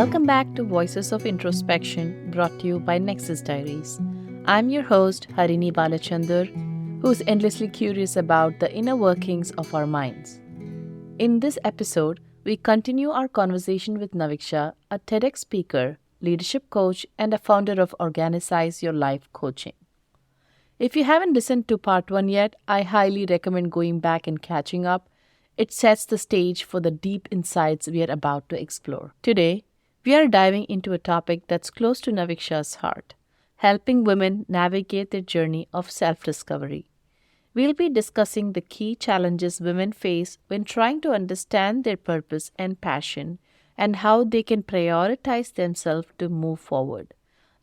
Welcome back to Voices of Introspection, brought to you by Nexus Diaries. I'm your host, Harini Balachandar, who's endlessly curious about the inner workings of our minds. In this episode, we continue our conversation with Navixha, a TEDx speaker, leadership coach, and a founder of Organicize Your Life coaching. If you haven't listened to part 1 yet, I highly recommend going back and catching up. It sets the stage for the deep insights we are about to explore. Today, we are diving into a topic that's close to Navixha's heart, helping women navigate their journey of self-discovery. We'll be discussing the key challenges women face when trying to understand their purpose and passion and how they can prioritize themselves to move forward.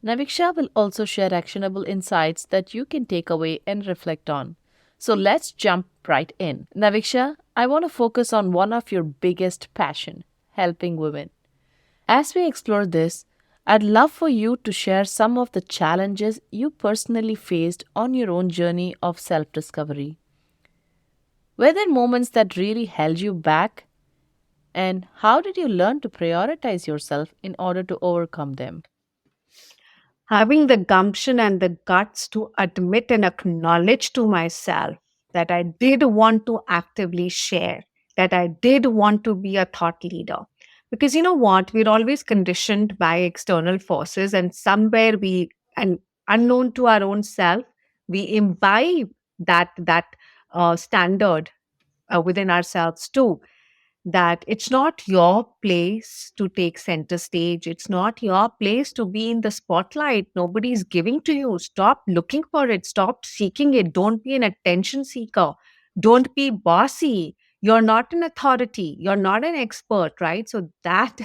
Navixha will also share actionable insights that you can take away and reflect on. So let's jump right in. Navixha, I want to focus on one of your biggest passion, helping women. As we explore this, I'd love for you to share some of the challenges you personally faced on your own journey of self discovery. Were there moments that really held you back? And how did you learn to prioritize yourself in order to overcome them? Having the gumption and the guts to admit and acknowledge to myself that I did want to actively share, that I did want to be a thought leader. Because you know what? We're always conditioned by external forces, and somewhere and unknown to our own self, we imbibe that standard within ourselves too, that it's not your place to take center stage. It's not your place to be in the spotlight. Nobody's giving to you. Stop looking for it. Stop seeking it. Don't be an attention seeker. Don't be bossy. You're not an authority. You're not an expert, right? So that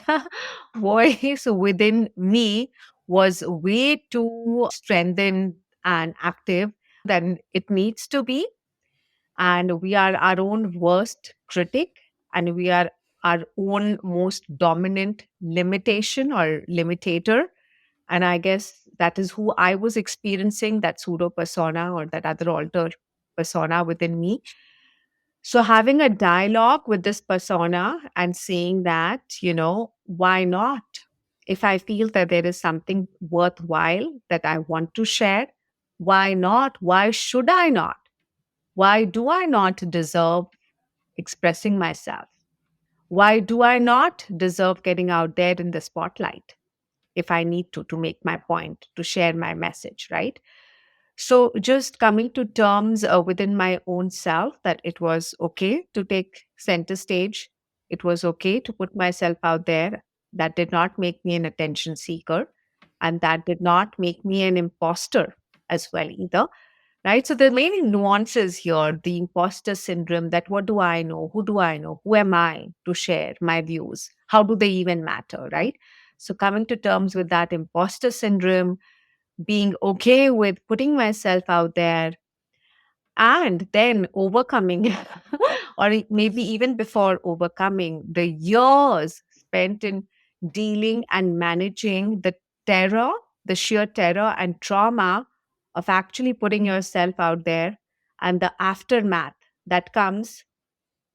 voice within me was way too strengthened and active than it needs to be, and we are our own worst critic, and we are our own most dominant limitation or limitator. And I guess that is who I was experiencing, that pseudo persona or that other alter persona within me. So having a dialogue with this persona and saying that, why not? If I feel that there is something worthwhile that I want to share, why not? Why should I not? Why do I not deserve expressing myself? Why do I not deserve getting out there in the spotlight if I need to make my point, to share my message, right? So just coming to terms within my own self that it was okay to take center stage. It was okay to put myself out there. That did not make me an attention seeker. And that did not make me an imposter as well either, right? So there are many nuances here. The imposter syndrome, that what do I know? Who do I know? Who am I to share my views? How do they even matter, right? So coming to terms with that imposter syndrome, being okay with putting myself out there, and then overcoming, or maybe even before overcoming, the years spent in dealing and managing the terror, the sheer terror and trauma of actually putting yourself out there, and the aftermath that comes.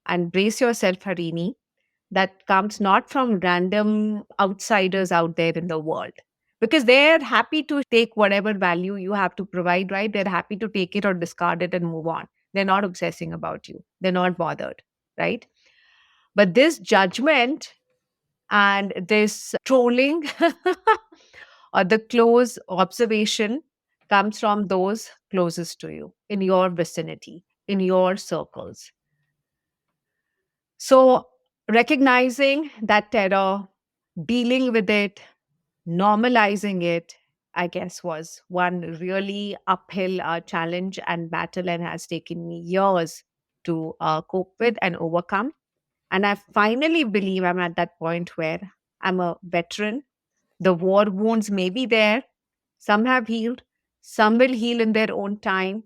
And brace yourself, Harini, that comes not from random outsiders out there in the world, because they're happy to take whatever value you have to provide, right? They're happy to take it or discard it and move on. They're not obsessing about you, they're not bothered, right? But this judgment and this trolling or the close observation comes from those closest to you, in your vicinity, in your circles. So recognizing that terror, dealing with it, normalizing it, I guess, was one really uphill challenge and battle, and has taken me years to cope with and overcome. And I finally believe I'm at that point where I'm a veteran. The war wounds may be there, some have healed, some will heal in their own time,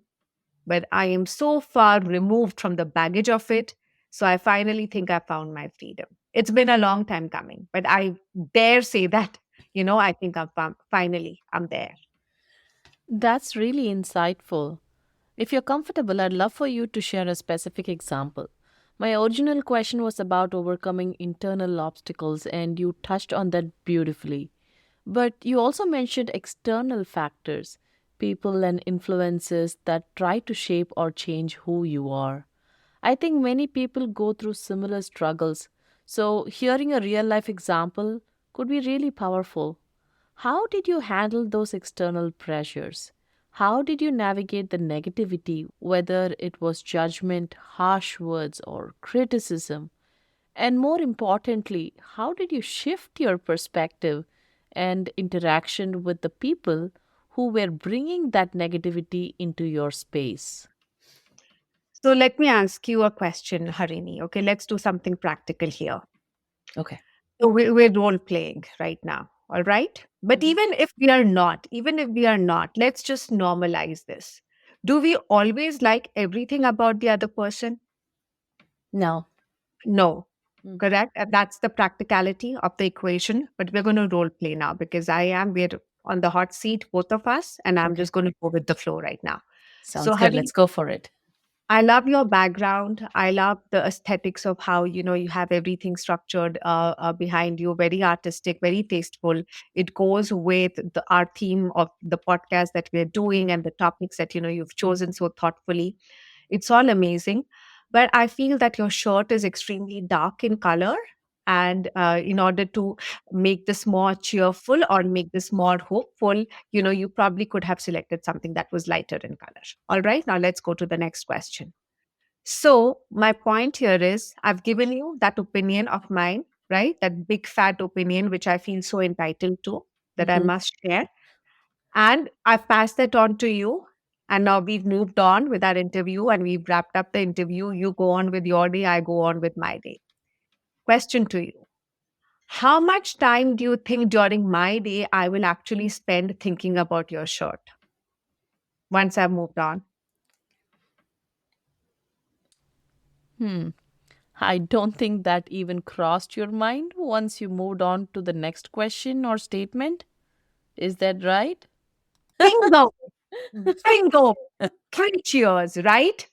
but I am so far removed from the baggage of it. So I finally think I found my freedom. It's been a long time coming, but I dare say that, I think finally I'm there. That's really insightful. If you're comfortable, I'd love for you to share a specific example. My original question was about overcoming internal obstacles, and you touched on that beautifully. But you also mentioned external factors, people and influences that try to shape or change who you are. I think many people go through similar struggles, so hearing a real life example could be really powerful. How did you handle those external pressures? How did you navigate the negativity, whether it was judgment, harsh words, or criticism? And more importantly, how did you shift your perspective and interaction with the people who were bringing that negativity into your space? So let me ask you a question, Harini. Okay, let's do something practical here. Okay. So we're role playing right now. All right. But Mhm. even if we are not, let's just normalize this. Do we always like everything about the other person? No. No. Mm. Correct. And that's the practicality of the equation. But we're going to role play now because we're on the hot seat, both of us, and I'm Okay. just going to go with the flow right now. So, Sounds good. Hari, Let's go for it. I love your background. I love the aesthetics of how you have everything structured behind you, very artistic, very tasteful. It goes with our theme of the podcast that we're doing and the topics that you've chosen so thoughtfully. It's all amazing, but I feel that your shirt is extremely dark in color. And in order to make this more cheerful or make this more hopeful, you probably could have selected something that was lighter in color. All right, now let's go to the next question. So, my point here is I've given you that opinion of mine, right? That big fat opinion, which I feel so entitled to, that I Mhm. must share. And I've passed that on to you. And now we've moved on with our interview and we've wrapped up the interview. You go on with your day, I go on with my day. Question to you. How much time do you think during my day I will actually spend thinking about your shirt once I've moved on? Hmm. I don't think that even crossed your mind once you moved on to the next question or statement. Is that right? Bingo! Bingo! Three cheers, right?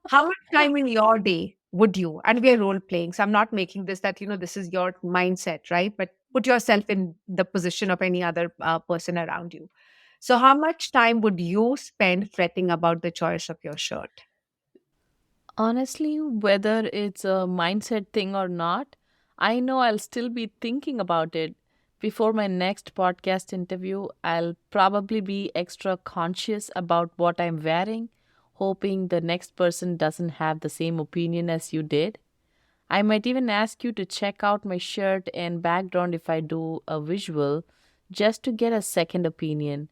How much time in your day would you, and we're role playing, so I'm not making this that, this is your mindset, right? But put yourself in the position of any other person around you. So, how much time would you spend fretting about the choice of your shirt? Honestly, whether it's a mindset thing or not, I know I'll still be thinking about it. Before my next podcast interview, I'll probably be extra conscious about what I'm wearing, hoping the next person doesn't have the same opinion as you did. I might even ask you to check out my shirt and background if I do a visual, just to get a second opinion.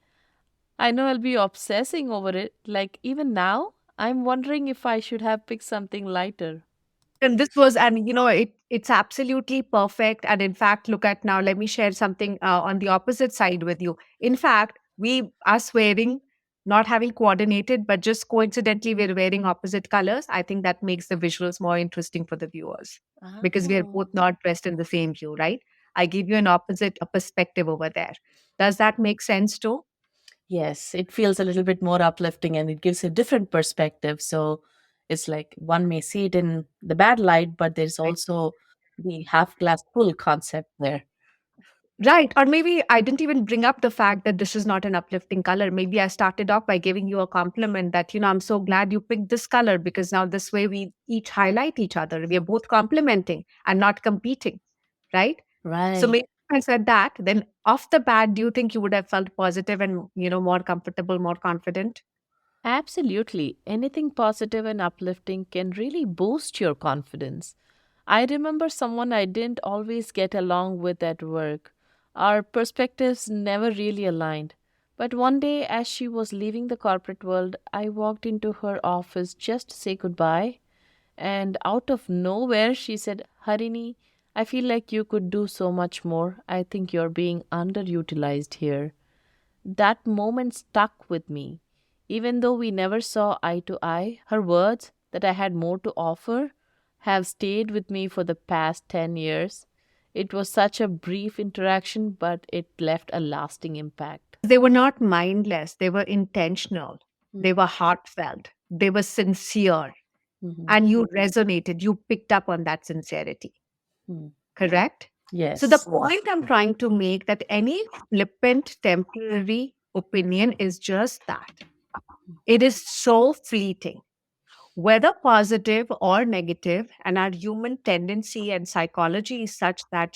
I know I'll be obsessing over it. Like, even now, I'm wondering if I should have picked something lighter. And it's absolutely perfect. And in fact, look at now, let me share something on the opposite side with you. In fact, us wearing, not having coordinated, but just coincidentally, we're wearing opposite colors. I think that makes the visuals more interesting for the viewers because we are Oh. both not dressed in the same hue, right? I give you an opposite a perspective over there. Does that make sense too? Yes, it feels a little bit more uplifting and it gives a different perspective. So it's like one may see it in the bad light, but there's also the half glass full concept there. Right. Or maybe I didn't even bring up the fact that this is not an uplifting color. Maybe I started off by giving you a compliment that, I'm so glad you picked this color because now this way we each highlight each other. We are both complimenting and not competing. Right. So Right. maybe if I said that, then off the bat, do you think you would have felt positive and, more comfortable, more confident? Absolutely. Anything positive and uplifting can really boost your confidence. I remember someone I didn't always get along with at work. Our perspectives never really aligned. But one day, as she was leaving the corporate world, I walked into her office just to say goodbye. And out of nowhere, she said, Harini, I feel like you could do so much more. I think you're being underutilized here. That moment stuck with me. Even though we never saw eye to eye, her words that I had more to offer have stayed with me for the past 10 years. It was such a brief interaction, but it left a lasting impact. They were not mindless, they were intentional, Mm. they were heartfelt, they were sincere. Mm-hmm. and you resonated, you picked up on that sincerity, Mm. correct? So the Yes. point I'm trying to make that any flippant temporary opinion is just that. It is so fleeting, whether positive or negative, and our human tendency and psychology is such that,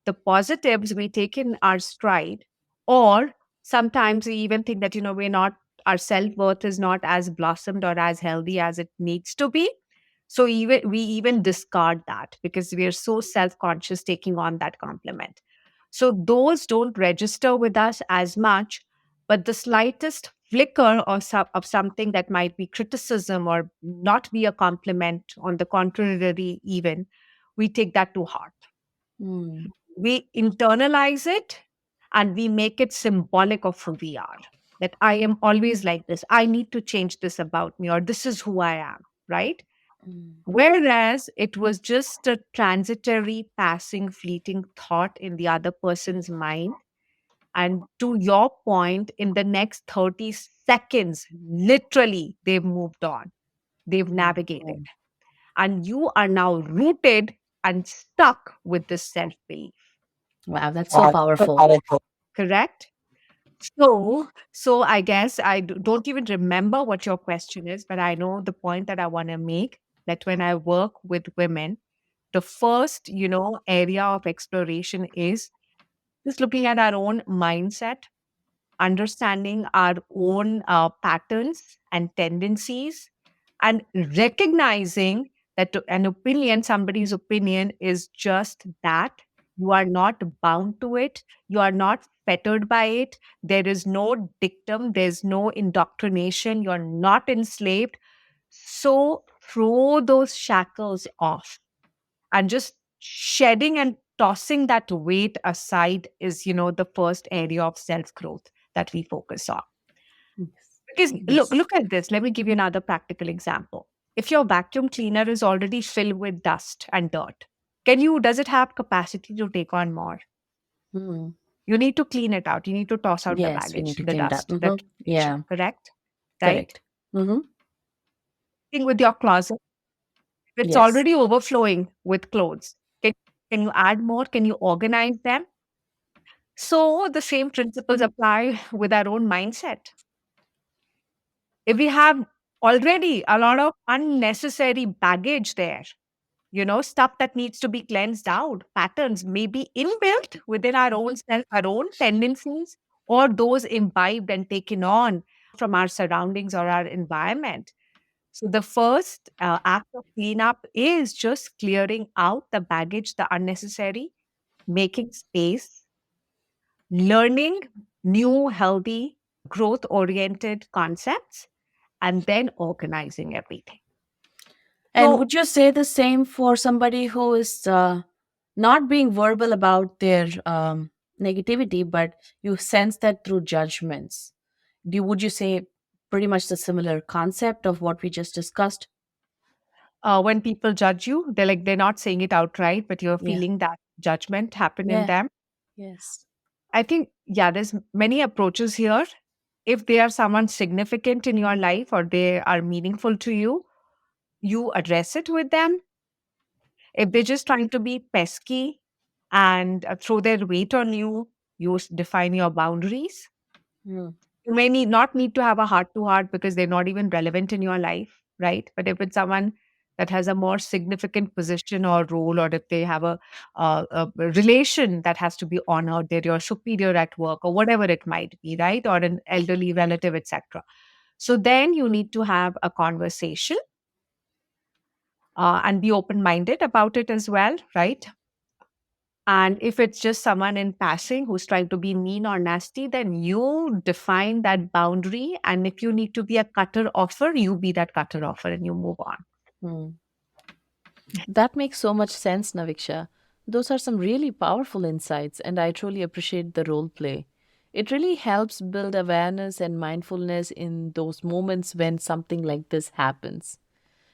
the positives we take in our stride, or sometimes we even think that, we're not, our self-worth is not as blossomed or as healthy as it needs to be. So even we even discard that because we are so self-conscious taking on that compliment. So those don't register with us as much, but the slightest flicker or of something that might be criticism or not be a compliment, on the contrary, even, we take that to heart. Mm. We internalize it and we make it symbolic of who we are. That I am always like this. I need to change this about me, or this is who I am, right? Mm. Whereas it was just a transitory, passing, fleeting thought in the other person's mind. And to your point, in the next 30 seconds, literally, they've moved on, they've Mm. navigated. And you are now rooted and stuck with this self belief. Wow, that's so powerful. Correct? So I guess don't even remember what your question is, but I know the point that I want to make, that when I work with women, the first, area of exploration is just looking at our own mindset, understanding our own patterns and tendencies, and recognizing that an opinion, somebody's opinion, is just that. You are not bound to it, you are not fettered by it. There is no dictum, there's no indoctrination, you're not enslaved. So throw those shackles off, and just shedding and tossing that weight aside is, the first area of self growth that we focus on. Yes. Because look, Yes. look at this. Let me give you another practical example. If your vacuum cleaner is already filled with dust and dirt, does it have capacity to take on more? Mm. You need to clean it out. You need to toss out the Yes, we need baggage, to the clean it up. dust, that Yeah, correct? Right? correct. Mm-hmm. Thing with your closet, if it's Yes. already overflowing with clothes, can, can you add more? Can you organize them? So the same principles apply with our own mindset. If we have already a lot of unnecessary baggage there, stuff that needs to be cleansed out, patterns maybe inbuilt within our own self, our own tendencies, or those imbibed and taken on from our surroundings or our environment. So the first act of cleanup is just clearing out the baggage, the unnecessary, making space, learning new, healthy, growth oriented concepts, and then organizing everything. And So, would you say the same for somebody who is not being verbal about their negativity, but you sense that through judgments? Would you say pretty much the similar concept of what we just discussed? when people judge you, they're not saying it outright, but you're Yeah. feeling that judgment happen in Yeah. them. Yes. I think, yeah, there's many approaches here. If they are someone significant in your life or they are meaningful to you, you address it with them. If they're just trying to be pesky and throw their weight on you, define your boundaries. Mm. You may not need to have a heart to heart because they're not even relevant in your life, right? But if it's someone that has a more significant position or role, or if they have a relation that has to be honored, they're your superior at work or whatever it might be, right? Or an elderly relative, etc. So then you need to have a conversation and be open minded about it as well, right? And if it's just someone in passing who's trying to be mean or nasty, then you define that boundary. And if you need to be a cutter offer, you be that cutter offer and you move on. Mm. That makes so much sense, Naviksha. Those are some really powerful insights, and I truly appreciate the role play. It really helps build awareness and mindfulness in those moments when something like this happens.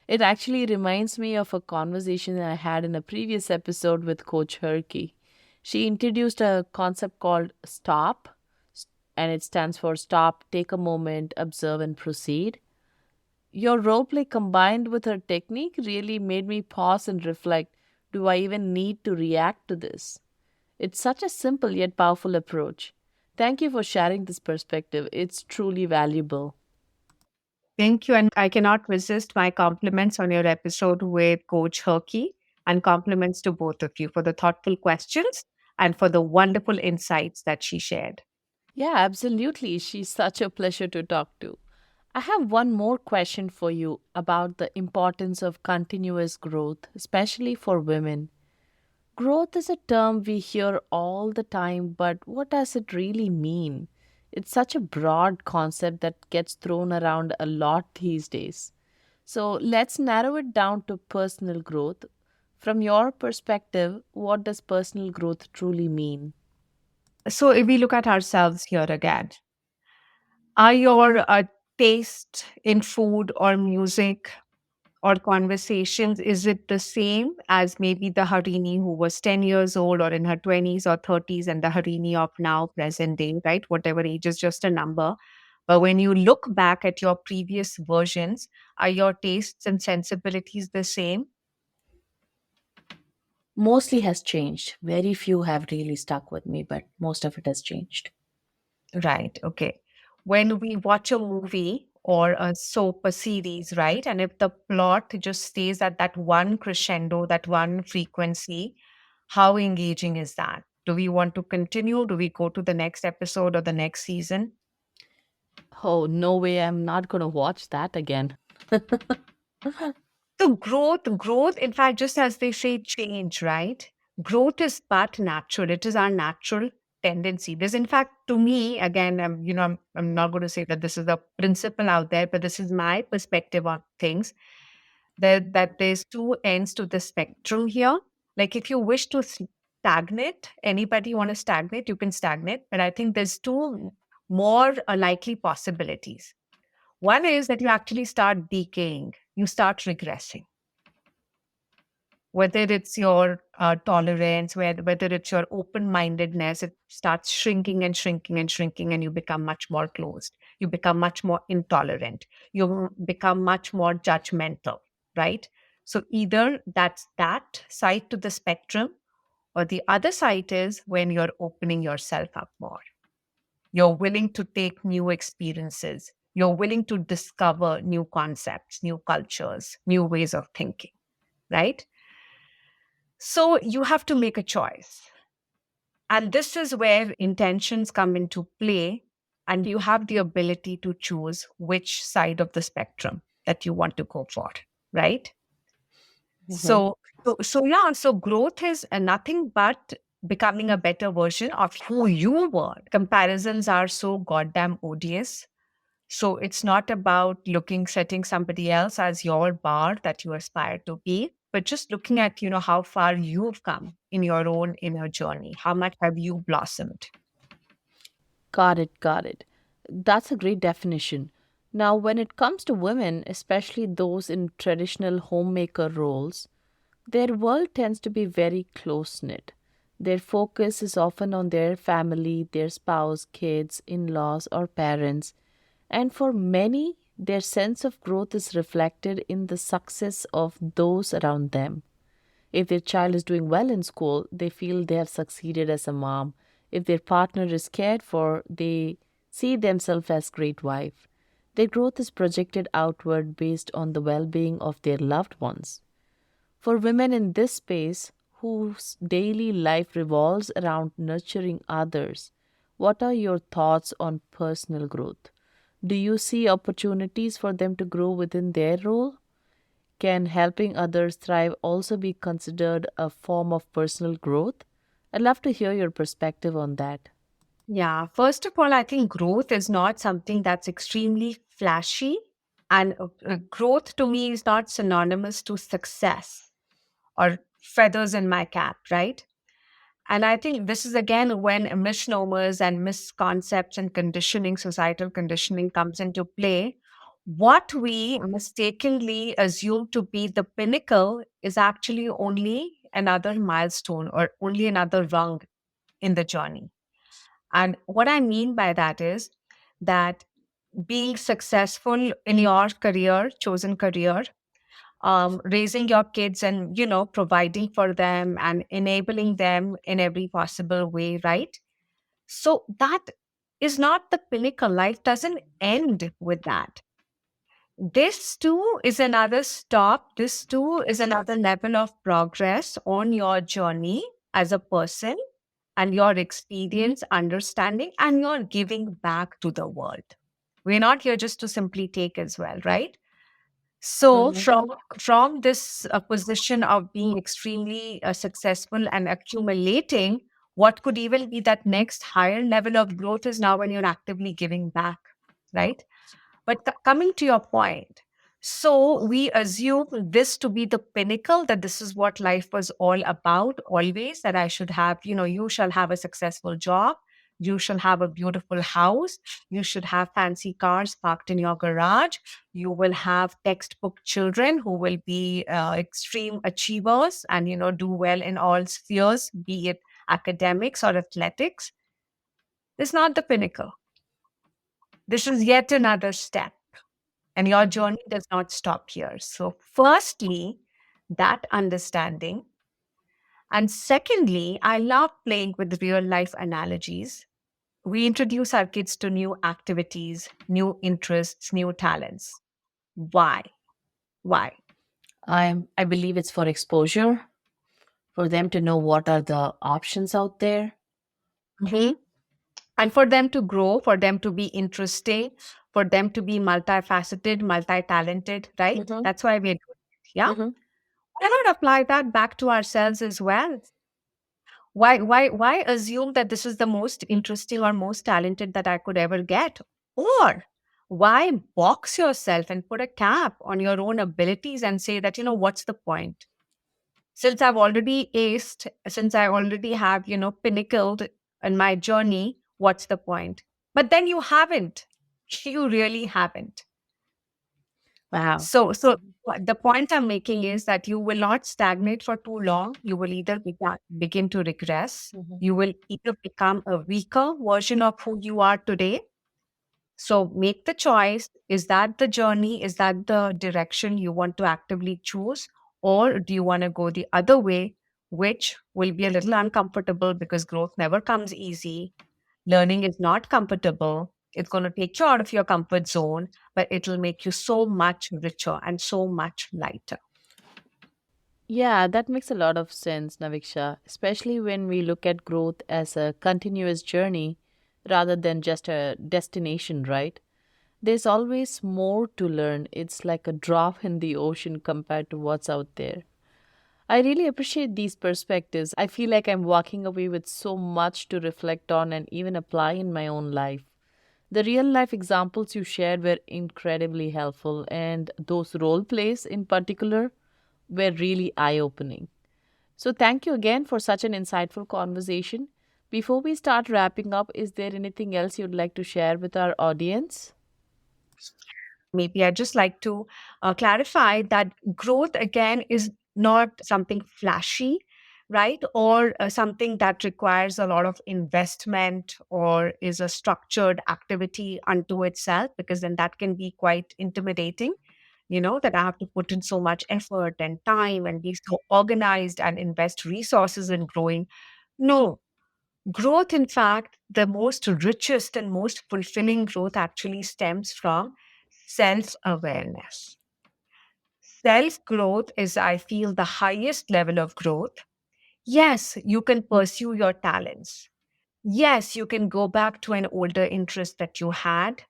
It actually reminds me of a conversation I had in a previous episode with Coach Herky. She introduced a concept called STOP, and it stands for Stop, Take a Moment, Observe, and Proceed. Your role play combined with her technique really made me pause and reflect, do I even need to react to this? It's such a simple yet powerful approach. Thank you for sharing this perspective. It's truly valuable. Thank you. And I cannot resist my compliments on your episode with Coach Herky, and compliments to both of you for the thoughtful questions and for the wonderful insights that she shared. Yeah, absolutely. She's such a pleasure to talk to. I have one more question for you about the importance of continuous growth, especially for women. Growth is a term we hear all the time, but what does it really mean? It's such a broad concept that gets thrown around a lot these days. So let's narrow it down to personal growth. From your perspective, what does personal growth truly mean? So, if we look at ourselves here again, are your taste in food or music or conversations, is it the same as maybe the Harini who was 10 years old or in her 20s or 30s and the Harini of now, present day, right? Whatever age is just a number. But when you look back at your previous versions, are your tastes and sensibilities the same? Mostly has changed. Very few have really stuck with me, but most of it has changed. Right. Okay. When we watch a movie or a soap, a series, right? And if the plot just stays at that one crescendo, that one frequency, how engaging is that? Do we want to continue? Do we go to the next episode or the next season? Oh, no way, I'm not going to watch that again. So growth, in fact, just as they say, change, right? Growth is but natural. It is our natural tendency. There's, in fact, to me, again, I'm not going to say that this is the principle out there, but this is my perspective on things. That there's two ends to the spectrum here. Like if you wish to stagnate, anybody want to stagnate, you can stagnate. But I think there's two more likely possibilities. One is that you actually start decaying, you start regressing, whether it's your tolerance, whether it's your open mindedness, it starts shrinking and shrinking and shrinking, and you become much more closed. You become much more intolerant. You become much more judgmental, right? So either that's that side to the spectrum, or the other side is when you're opening yourself up more. You're willing to take new experiences. You're willing to discover new concepts, new cultures, new ways of thinking, right? So you have to make a choice. And this is where intentions come into play. And you have the ability to choose which side of the spectrum that you want to go for, right? Mhm. So growth is nothing but becoming a better version of who you were. Comparisons are so goddamn odious. So it's not about setting somebody else as your bar that you aspire to be, but just looking at, how far you've come in your own inner journey. How much have you blossomed? Got it, got it. That's a great definition. Now, when it comes to women, especially those in traditional homemaker roles, their world tends to be very close knit. Their focus is often on their family, their spouse, kids, in laws, or parents. And for many, their sense of growth is reflected in the success of those around them. If their child is doing well in school, they feel they have succeeded as a mom. If their partner is cared for, they see themselves as great wife. Their growth is projected outward based on the well-being of their loved ones. For women in this space whose daily life revolves around nurturing others, what are your thoughts on personal growth? Do you see opportunities for them to grow within their role? Can helping others thrive also be considered a form of personal growth? I'd love to hear your perspective on that. Yeah, first of all, I think growth is not something that's extremely flashy. And growth to me is not synonymous to success or feathers in my cap, right? And I think this is again when misnomers and misconcepts and conditioning, societal conditioning comes into play. What we mistakenly assume to be the pinnacle is actually only another milestone or only another rung in the journey. And what I mean by that is that being successful in your career, chosen career, raising your kids and, providing for them and enabling them in every possible way, right? So that is not the pinnacle. Life doesn't end with that. This too is another stop. This too is another level of progress on your journey as a person and your experience, understanding, and your giving back to the world. We're not here just to simply take as well, right? So Mhm. from this position of being extremely successful and accumulating, what could even be that next higher level of growth is now when you're actively giving back, right? But coming to your point, so we assume this to be the pinnacle, that this is what life was all about, always, that I should have, you shall have a successful job, you shall have a beautiful house, you should have fancy cars parked in your garage, you will have textbook children who will be extreme achievers and, do well in all spheres, be it academics or athletics. This is not the pinnacle. This is yet another step. And your journey does not stop here. So, firstly, that understanding. And secondly, I love playing with real life analogies. We introduce our kids to new activities, new interests, new talents. Why? Why? I believe it's for exposure, for them to know what are the options out there. Mhm. And for them to grow, for them to be interesting, for them to be multifaceted, multi talented, right? Mhm. That's why we're doing it. Yeah. Mhm. Why not apply that back to ourselves as well? Why assume that this is the most interesting or most talented that I could ever get? Or why box yourself and put a cap on your own abilities and say that, what's the point? Since I've already aced, since I already have, pinnacled in my journey, what's the point? But then you haven't. You really haven't. Wow. So the point I'm making is that you will not stagnate for too long. You will either begin to regress. Mhm. You will either become a weaker version of who you are today. So make the choice. Is that the journey? Is that the direction you want to actively choose? Or do you want to go the other way, which will be a little uncomfortable because growth never comes easy. Learning is not comfortable. It's going to take you out of your comfort zone, but it'll make you so much richer and so much lighter. Yeah, that makes a lot of sense, Naviksha, especially when we look at growth as a continuous journey rather than just a destination, right? There's always more to learn. It's like a drop in the ocean compared to what's out there. I really appreciate these perspectives. I feel like I'm walking away with so much to reflect on and even apply in my own life. The real life examples you shared were incredibly helpful, and those role plays in particular were really eye opening. So, thank you again for such an insightful conversation. Before we start wrapping up, is there anything else you'd like to share with our audience? Maybe I'd just like to clarify that growth again is not something flashy, right? Or something that requires a lot of investment or is a structured activity unto itself, because then that can be quite intimidating. That I have to put in so much effort and time and be so organized and invest resources in growing. No, growth, in fact, the most richest and most fulfilling growth actually stems from self awareness. Self growth is, I feel, the highest level of growth. Yes, you can pursue your talents. Yes, you can go back to an older interest that you had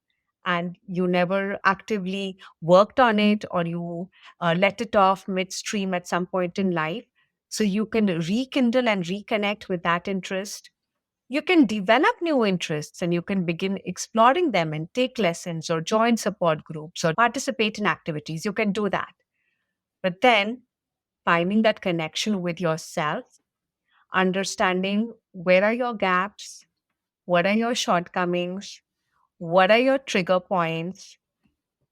and you never actively worked on it, or you let it off midstream at some point in life. So you can rekindle and reconnect with that interest. You can develop new interests and you can begin exploring them and take lessons or join support groups or participate in activities. You can do that. But then finding that connection with yourself, understanding where are your gaps, what are your shortcomings, what are your trigger points,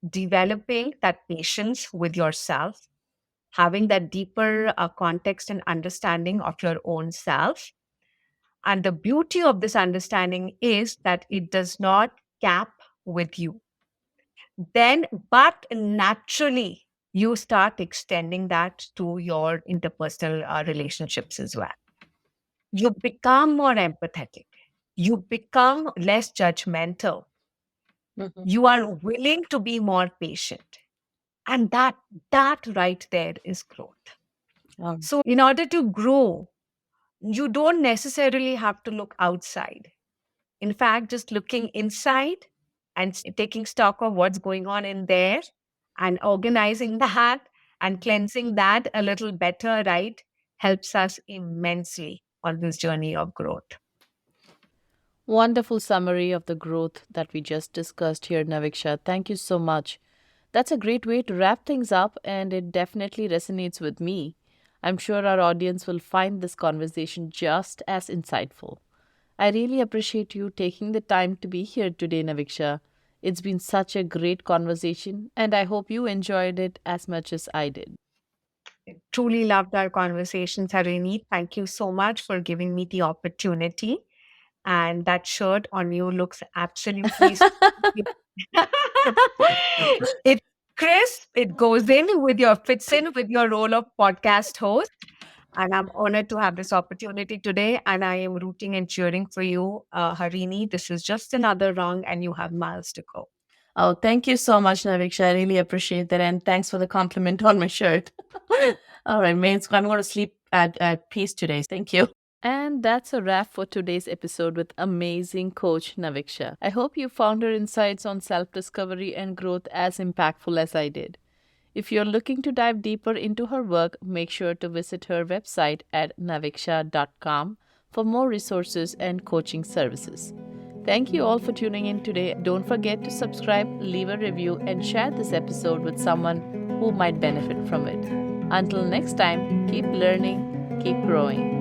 developing that patience with yourself, having that deeper context and understanding of your own self. And the beauty of this understanding is that it does not cap with you. then, but naturally, you start extending that to your interpersonal relationships as well. You become more empathetic. You become less judgmental. Mhm. You are willing to be more patient. And that right there is growth. Um, So in order to grow, you don't necessarily have to look outside. In fact, just looking inside and taking stock of what's going on in there and organizing that and cleansing that a little better, right, helps us immensely on this journey of growth. Wonderful summary of the growth that we just discussed here, Naviksha. Thank you so much. That's a great way to wrap things up, and it definitely resonates with me. I'm sure our audience will find this conversation just as insightful. I really appreciate you taking the time to be here today, Naviksha. It's been such a great conversation, and I hope you enjoyed it as much as I did. Truly loved our conversation, Harini. Thank you so much for giving me the opportunity. And that shirt on you looks absolutely it's crisp. It goes in with your fits in with your role of podcast host. And I'm honored to have this opportunity today. And I am rooting and cheering for you, Harini. This is just another rung, and you have miles to go. Oh, thank you so much, Naviksha. I really appreciate that. And thanks for the compliment on my shirt. All right, mates. I'm going to sleep at peace today. Thank you. And that's a wrap for today's episode with amazing coach Naviksha. I hope you found her insights on self discovery and growth as impactful as I did. If you're looking to dive deeper into her work, make sure to visit her website at naviksha.com for more resources and coaching services. Thank you all for tuning in today. Don't forget to subscribe, leave a review, and share this episode with someone who might benefit from it. Until next time, keep learning, keep growing.